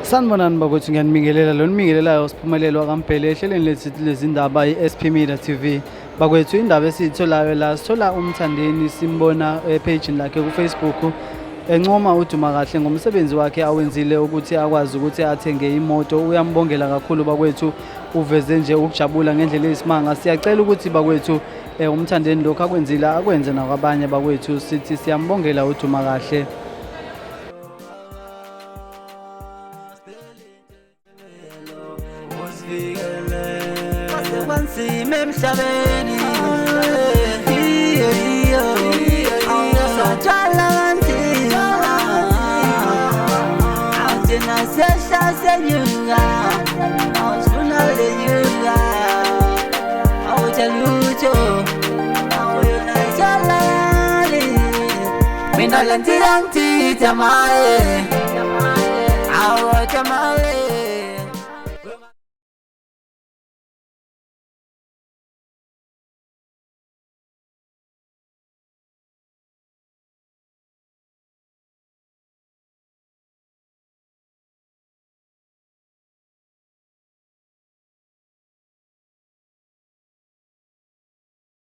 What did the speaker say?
Sanibonani bakwethu, ngiyanibingelela lo nibingelelayo Siphumelelo kaMbhele ehlelweni lethu lezindaba i-SP Media TV. Bakwethu, indaba esiyitholayo la sithola uMthandeni simbona epage lakhe ku-Facebook encoma uDuma Kahle ngomsebenzi wakhe awenzile ukuthi akwazi ukuthi athenge imoto. Uyambongela kakhulu bakwethu, uveze nje ukujabula ngendlela eyisimanga. Siyacela ukuthi bakwethu uMthandeni lokho akwenzile akwenze nakwabanye bakwethu, sithi siyambongela uDuma Kahle. Wansime emhlabeni awusatshwala kanzima awuthina sehla senyuka awusifuna lenyuka awuthalutho awuyonayitshalali mina lentila ntitha maye awotha maye